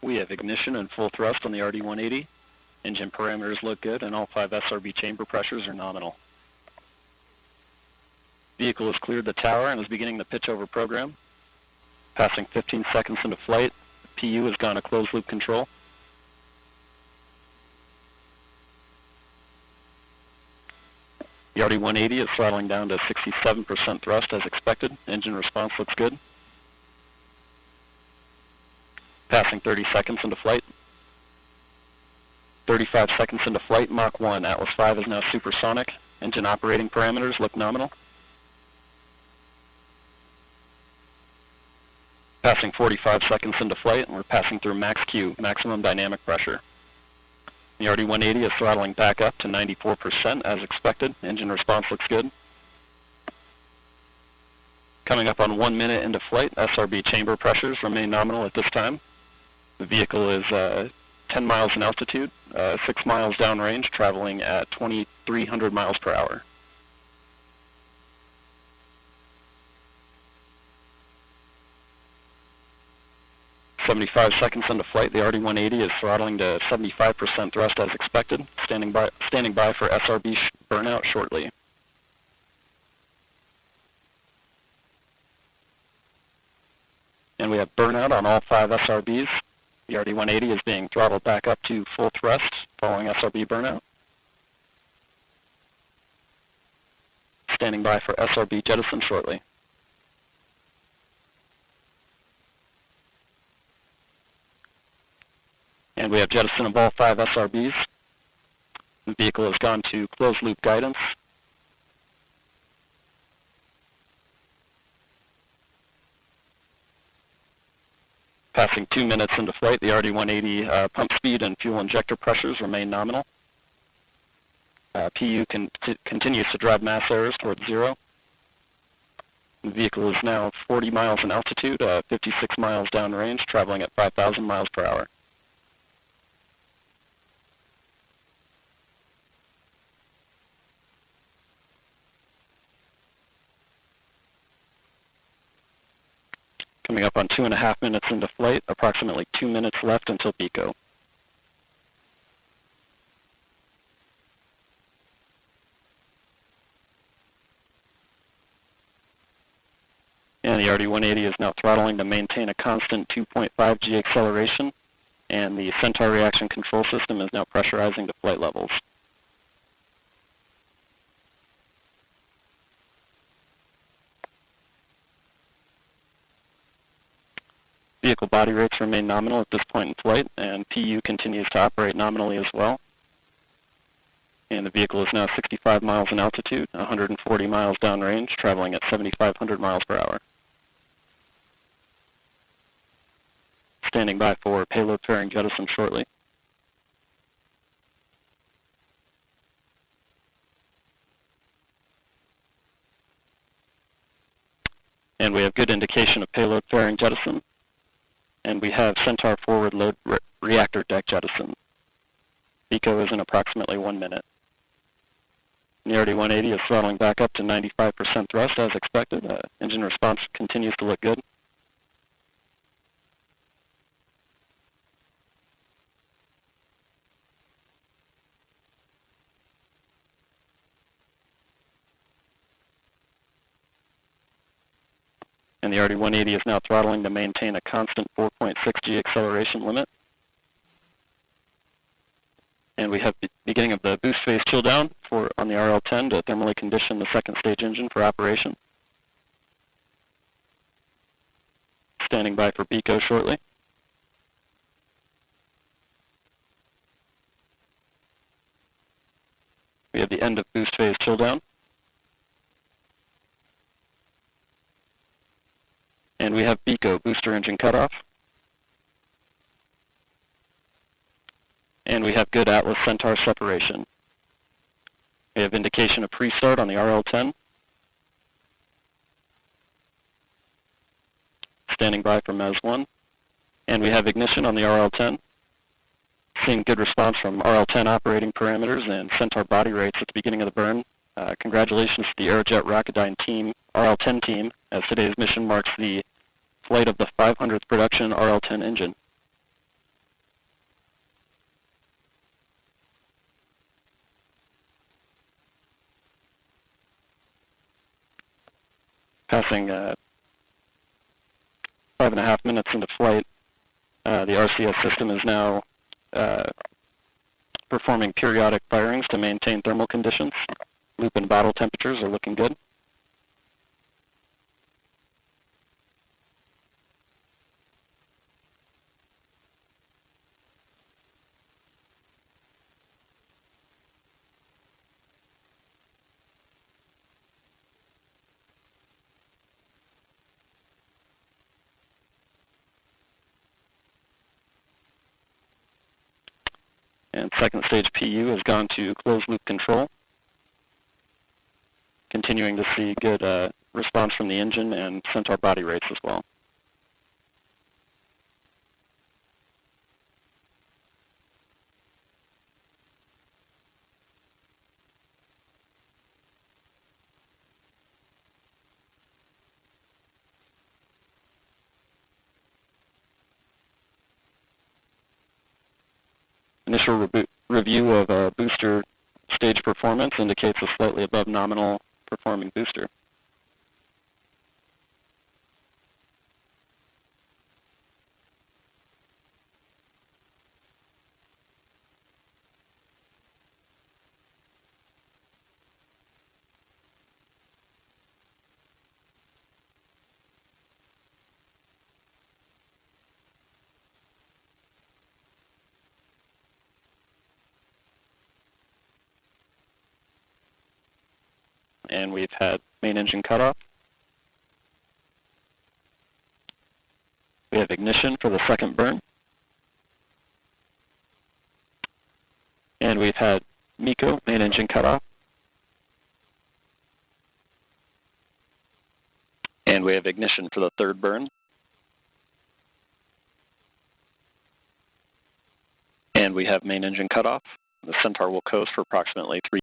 We have ignition and full thrust on the RD-180. Engine parameters look good, and all 5 SRB chamber pressures are nominal. Vehicle has cleared the tower and is beginning the pitch over program. Passing 15 seconds into flight, the PU has gone to closed loop control. The RD-180 is throttling down to 67% thrust as expected. Engine response looks good. Passing 30 seconds into flight. 35 seconds into flight, Mach 1. Atlas V is now supersonic. Engine operating parameters look nominal. Passing 45 seconds into flight, and we're passing through max Q, maximum dynamic pressure. The RD-180 is throttling back up to 94% as expected. Engine response looks good. Coming up on 1 minute into flight, SRB chamber pressures remain nominal at this time. The vehicle is 10 miles in altitude, 6 miles downrange, traveling at 2,300 miles per hour. "75 seconds into flight, the RD-180 is throttling to 75% thrust as expected, standing by for SRB burnout shortly. And we have burnout on all 5 SRBs. The RD-180 is being throttled back up to full thrust following SRB burnout. Standing by for SRB jettison shortly. And we have jettison of all 5 SRBs. The vehicle has gone to closed loop guidance. Passing 2 minutes into flight, the RD-180 pump speed and fuel injector pressures remain nominal. PU continues to drive mass errors towards 0. The vehicle is now 40 miles in altitude, 56 miles downrange, traveling at 5,000 miles per hour. Coming up on 2.5 minutes into flight, approximately 2 minutes left until PICO. And the RD-180 is now throttling to maintain a constant 2.5 G acceleration, and the Centaur reaction control system is now pressurizing to flight levels. Vehicle body rates remain nominal at this point in flight, and PU continues to operate nominally as well. And the vehicle is now 65 miles in altitude, 140 miles downrange, traveling at 7,500 miles per hour. Standing by for payload fairing jettison shortly. And we have good indication of payload fairing jettison. And we have Centaur forward load reactor deck jettison. PICO is in approximately 1 minute. The RD-180 is throttling back up to 95% thrust as expected. Engine response continues to look good. And the RD-180 is now throttling to maintain a constant 4.6 G acceleration limit. And we have the beginning of the boost phase chill down on the RL-10 to thermally condition the second stage engine for operation. Standing by for PICO shortly. We have the end of boost phase chill down. And we have PICO, booster engine cutoff. And we have good Atlas Centaur separation. We have indication of pre-start on the RL-10. Standing by for MES-1. And we have ignition on the RL-10. Seeing good response from RL-10 operating parameters and Centaur body rates at the beginning of the burn. Congratulations to the Aerojet Rocketdyne team, RL-10 team, as today's mission marks the flight of the 500th production RL-10 engine. passing 5.5 minutes into flight, the RCS system is now performing periodic firings to maintain thermal conditions. Loop and bottle temperatures are looking good. And second stage PU has gone to closed loop control. Continuing to see good response from the engine and Centaur body rates as well. Initial review of booster stage performance indicates a slightly above nominal performing booster. And we've had main engine cutoff. We have ignition for the second burn. And we've had MECO, main engine cutoff. And we have ignition for the third burn. And we have main engine cutoff. The Centaur will coast for approximately 3